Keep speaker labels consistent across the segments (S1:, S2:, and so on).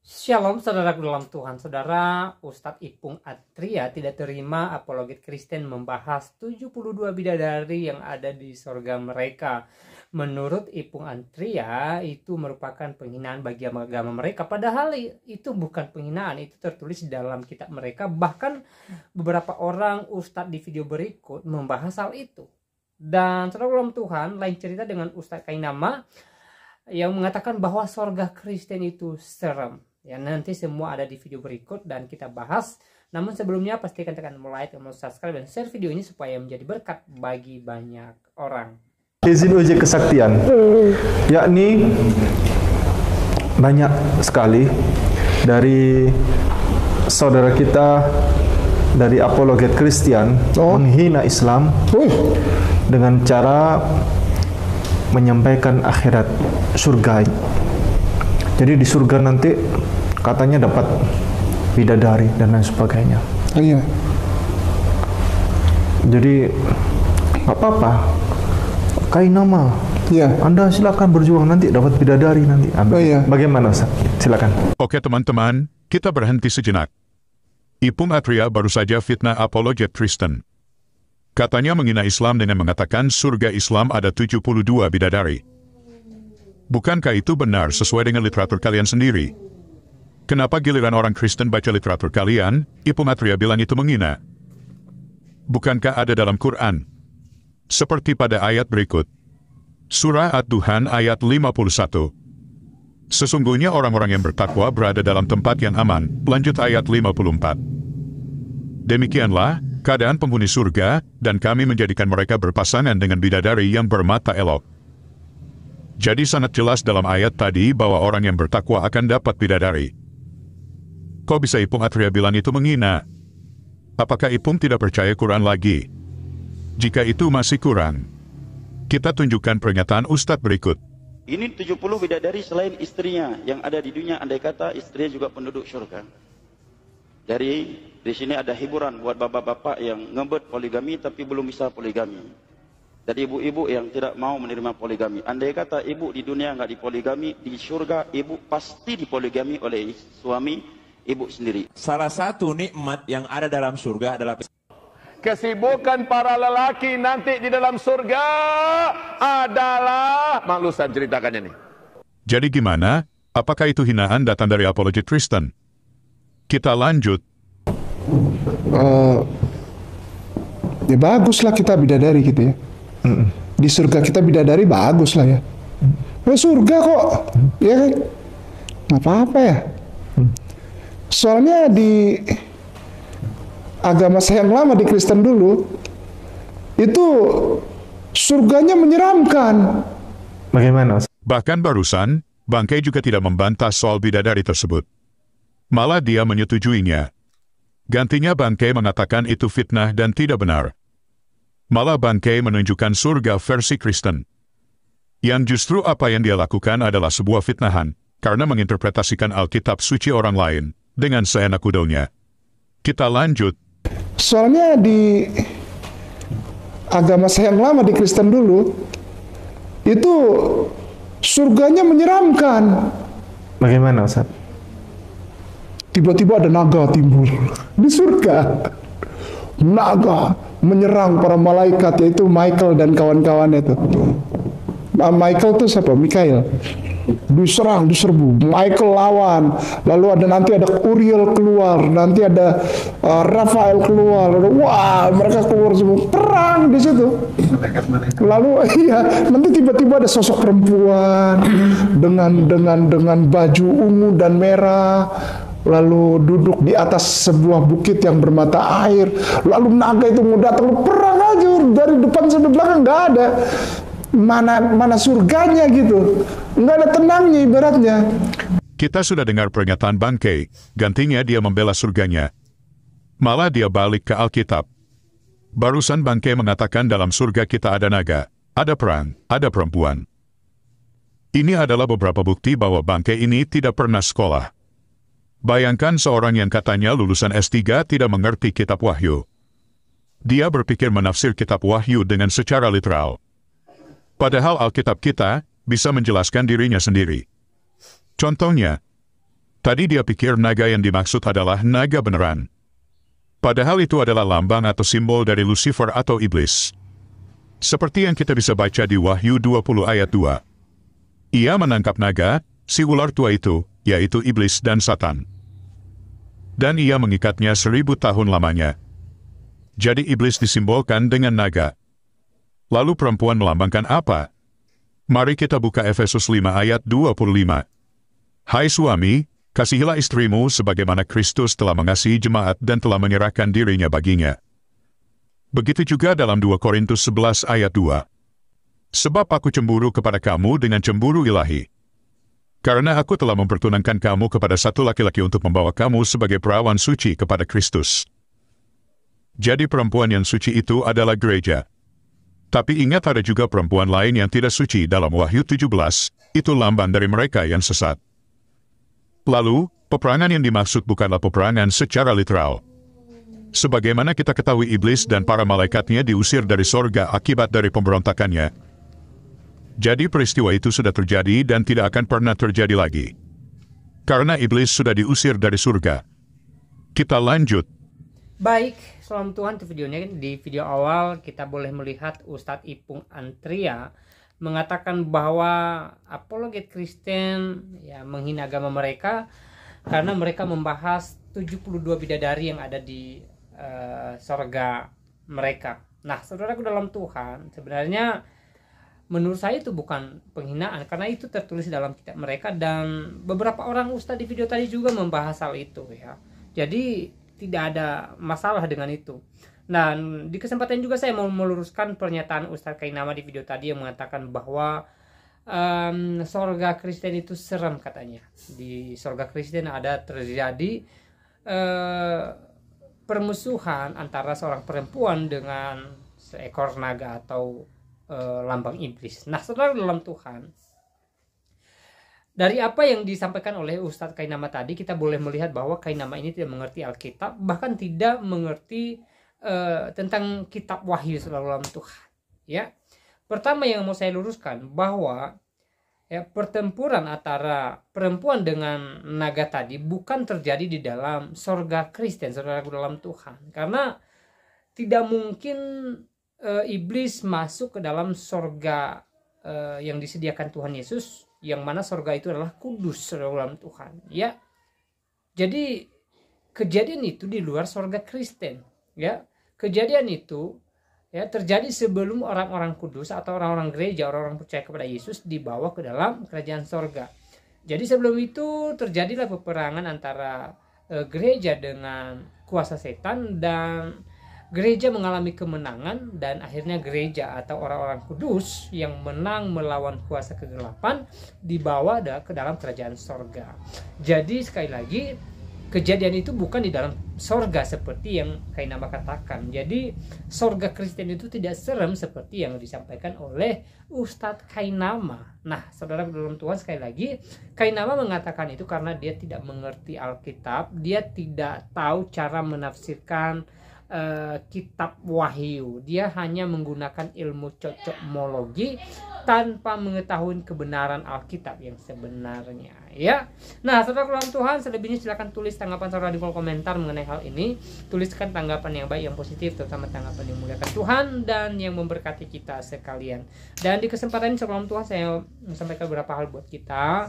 S1: Shalom saudaraku dalam Tuhan. Saudara, Ustadz Ipung Atria tidak terima apologet Kristen membahas 72 bidadari yang ada di sorga mereka. Menurut Ipung Atria itu merupakan penghinaan bagi agama mereka. Padahal itu bukan penghinaan, itu tertulis di dalam kitab mereka. Bahkan beberapa orang Ustadz di video berikut membahas hal itu. Dan saudara dalam Tuhan, lain cerita dengan Ustadz Kainama yang mengatakan bahwa sorga Kristen itu serem. Ya, nanti semua ada di video berikut dan kita bahas. Namun sebelumnya pastikan tekan like, subscribe, dan share video ini supaya menjadi berkat bagi banyak orang.
S2: Izin uji kesaktian, yakni banyak sekali dari saudara kita dari apologet Kristen menghina Islam dengan cara menyampaikan akhirat surga. Jadi di surga nanti katanya dapat bidadari dan lain sebagainya.
S3: Iya.
S2: Jadi nggak apa-apa. Kainama.
S3: Iya.
S2: Anda silakan berjuang, nanti dapat bidadari nanti.
S3: Oh, iya.
S2: Bagaimana Ustaz? Silakan.
S4: Oke teman-teman, kita berhenti sejenak. Ipung Atria baru saja fitnah apologet Kristen. Katanya menghina Islam dengan mengatakan surga Islam ada 72 bidadari. Bukankah itu benar sesuai dengan literatur kalian sendiri? Kenapa giliran orang Kristen baca literatur kalian, Ipung Atria bilang itu menghina? Bukankah ada dalam Quran? Seperti pada ayat berikut. Surah Ad-Duhan ayat 51. Sesungguhnya orang-orang yang bertakwa berada dalam tempat yang aman. Lanjut ayat 54. Demikianlah keadaan penghuni surga, dan kami menjadikan mereka berpasangan dengan bidadari yang bermata elok. Jadi sangat jelas dalam ayat tadi bahwa orang yang bertakwa akan dapat bidadari. Kok bisa Ipung Atria bilang itu menghina? Apakah Ipung tidak percaya Quran lagi? Jika itu masih kurang, kita tunjukkan pernyataan Ustadz berikut.
S5: Ini 70 bidadari selain istrinya yang ada di dunia, andai kata istrinya juga penduduk surga. Jadi di sini ada hiburan buat bapak-bapak yang ngebet poligami tapi belum bisa poligami. Jadi ibu-ibu yang tidak mau menerima poligami. Andai kata ibu di dunia nggak dipoligami, di surga ibu pasti dipoligami oleh suami ibu sendiri.
S6: Salah satu nikmat yang ada dalam surga adalah
S7: kesibukan para lelaki nanti di dalam surga adalah Maklusan ceritakannya nih.
S4: Jadi gimana? Apakah itu hinaan datang dari apologet Kristen? Kita lanjut.
S3: Ya baguslah kita bidadari gitu ya. Di surga kita bidadari bagus lah ya. Surga kok, ya kan? Nggak apa-apa ya. Soalnya di agama saya yang lama di Kristen dulu, itu surganya menyeramkan.
S2: Bagaimana Ustaz?
S4: Bahkan barusan, Bangkai juga tidak membantah soal bidadari tersebut. Malah dia menyetujuinya. Gantinya Bangkai mengatakan itu fitnah dan tidak benar. Malah Bangkai menunjukkan surga versi Kristen. Yang justru apa yang dia lakukan adalah sebuah fitnahan, karena menginterpretasikan Alkitab suci orang lain dengan seenak udahnya. Kita lanjut.
S3: Soalnya di agama saya yang lama di Kristen dulu, itu surganya menyeramkan.
S2: Bagaimana Ustaz?
S3: Tiba-tiba ada naga timbul di surga. Naga menyerang para malaikat, yaitu Michael dan kawan-kawannya itu. Michael itu siapa? Mikael. Diserang, diserbu. Michael lawan. Lalu nanti ada Uriel keluar. Nanti ada Rafael keluar. Wah, mereka keluar semua. Perang di situ. Lalu iya, nanti tiba-tiba ada sosok perempuan dengan baju ungu dan merah. Lalu duduk di atas sebuah bukit yang bermata air. Lalu naga itu mau datang, perang aja dari depan sampai belakang, nggak ada. Mana surganya gitu, nggak ada tenangnya ibaratnya.
S4: Kita sudah dengar pernyataan Bangkai, gantinya dia membela surganya. Malah dia balik ke Alkitab. Barusan Bangkai mengatakan dalam surga kita ada naga, ada perang, ada perempuan. Ini adalah beberapa bukti bahwa Bangkai ini tidak pernah sekolah. Bayangkan seorang yang katanya lulusan S3 tidak mengerti kitab Wahyu. Dia berpikir menafsir kitab Wahyu dengan secara literal. Padahal Alkitab kita bisa menjelaskan dirinya sendiri. Contohnya, Tadi dia pikir naga yang dimaksud adalah naga beneran. Padahal itu adalah lambang atau simbol dari Lucifer atau iblis. Seperti yang kita bisa baca di Wahyu 20 ayat 2. Ia menangkap naga, si ular tua itu, yaitu iblis dan Satan. Dan ia mengikatnya 1000 tahun lamanya. Jadi iblis disimbolkan dengan naga. Lalu perempuan melambangkan apa? Mari kita buka Efesus 5 ayat 25. Hai suami, kasihilah istrimu sebagaimana Kristus telah mengasihi jemaat dan telah menyerahkan dirinya baginya. Begitu juga dalam 2 Korintus 11 ayat 2. Sebab aku cemburu kepada kamu dengan cemburu ilahi. Karena aku telah mempertunangkan kamu kepada satu laki-laki untuk membawa kamu sebagai perawan suci kepada Kristus. Jadi perempuan yang suci itu adalah gereja. Tapi ingat ada juga perempuan lain yang tidak suci dalam Wahyu 17, itu lambang dari mereka yang sesat. Lalu, peperangan yang dimaksud bukanlah peperangan secara literal. Sebagaimana kita ketahui iblis dan para malaikatnya diusir dari sorga akibat dari pemberontakannya. Jadi peristiwa itu sudah terjadi dan tidak akan pernah terjadi lagi. Karena iblis sudah diusir dari surga. Kita lanjut.
S1: Baik, salam Tuhan. Di video awal kita boleh melihat Ustadz Ipung Antria mengatakan bahwa apologet Kristen ya menghina agama mereka karena mereka membahas 72 bidadari yang ada di sorga mereka. Nah, saudaraku dalam Tuhan, sebenarnya menurut saya itu bukan penghinaan karena itu tertulis dalam kitab mereka dan beberapa orang ustadz di video tadi juga membahas hal itu ya. Jadi tidak ada masalah dengan itu. Dan di kesempatan juga saya mau meluruskan pernyataan Ustadz Kainama di video tadi yang mengatakan bahwa sorga Kristen itu serem katanya. Di sorga Kristen ada terjadi permusuhan antara seorang perempuan dengan seekor naga atau lambang iblis. Nah, saudara dalam Tuhan, dari apa yang disampaikan oleh Ustadz Kainama tadi, kita boleh melihat bahwa Kainama ini tidak mengerti Alkitab, bahkan tidak mengerti tentang kitab Wahyu dalam Tuhan. Ya, pertama yang mau saya luruskan bahwa ya, pertempuran antara perempuan dengan naga tadi bukan terjadi di dalam sorga Kristen, saudaraku dalam Tuhan. Karena tidak mungkin iblis masuk ke dalam sorga yang disediakan Tuhan Yesus, yang mana sorga itu adalah kudus, saudaraku dalam Tuhan. Ya, jadi kejadian itu di luar sorga Kristen. Ya, kejadian itu ya terjadi sebelum orang-orang kudus atau orang-orang gereja, orang-orang percaya kepada Yesus dibawa ke dalam kerajaan sorga. Jadi sebelum itu terjadilah peperangan antara gereja dengan kuasa setan dan gereja mengalami kemenangan dan akhirnya gereja atau orang-orang kudus yang menang melawan kuasa kegelapan dibawa ke dalam kerajaan sorga. Jadi sekali lagi kejadian itu bukan di dalam sorga seperti yang Kainama katakan. Jadi sorga Kristen itu tidak serem seperti yang disampaikan oleh Ustadz Kainama. Nah, saudara dalam Tuhan, sekali lagi Kainama mengatakan itu karena dia tidak mengerti Alkitab, dia tidak tahu cara menafsirkan kitab Wahyu. Dia hanya menggunakan ilmu cocokmologi tanpa mengetahui kebenaran Alkitab yang sebenarnya ya. Nah, saudara dalam Tuhan, selebihnya silakan tulis tanggapan saudara di kolom komentar mengenai hal ini. Tuliskan tanggapan yang baik, yang positif, terutama tanggapan yang memuliakan Tuhan dan yang memberkati kita sekalian. Dan di kesempatan ini saudara dalam Tuhan, saya sampaikan beberapa hal buat kita.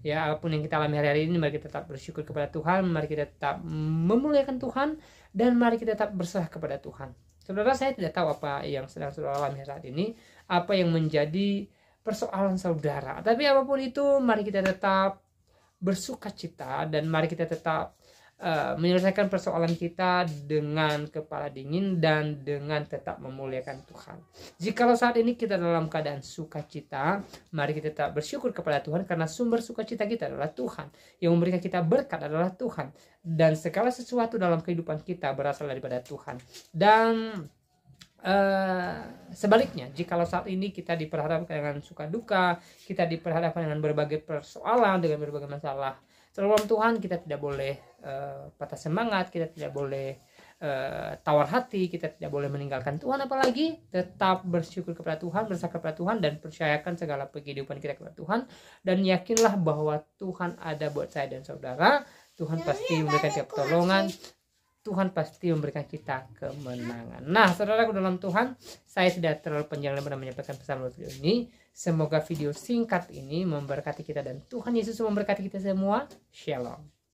S1: Ya, apapun yang kita alami hari-hari ini, mari kita tetap bersyukur kepada Tuhan, mari kita tetap memuliakan Tuhan, dan mari kita tetap berserah kepada Tuhan. Saudara, saya tidak tahu apa yang sedang saudara alami saat ini, apa yang menjadi persoalan saudara. Tapi apapun itu, mari kita tetap bersukacita dan mari kita tetap menyelesaikan persoalan kita dengan kepala dingin dan dengan tetap memuliakan Tuhan. Jikalau saat ini kita dalam keadaan sukacita, mari kita tetap bersyukur kepada Tuhan karena sumber sukacita kita adalah Tuhan. Yang memberikan kita berkat adalah Tuhan. Dan segala sesuatu dalam kehidupan kita berasal daripada Tuhan. Dan sebaliknya, jikalau saat ini kita diperhadapkan dengan suka duka, kita diperhadapkan dengan berbagai persoalan, dengan berbagai masalah, dalam Tuhan, kita tidak boleh patah semangat, kita tidak boleh tawar hati, kita tidak boleh meninggalkan Tuhan, apalagi tetap bersyukur kepada Tuhan, bersabar kepada Tuhan, dan percayakan segala kehidupan kita kepada Tuhan, dan yakinlah bahwa Tuhan ada buat saya dan saudara. Tuhan pasti memberikan kita pertolongan, Tuhan pasti memberikan kita kemenangan. Nah, saudaraku dalam Tuhan, saya tidak terlalu panjang lebar menyampaikan pesan melalui video ini. Semoga video singkat ini memberkati kita dan Tuhan Yesus memberkati kita semua. Shalom.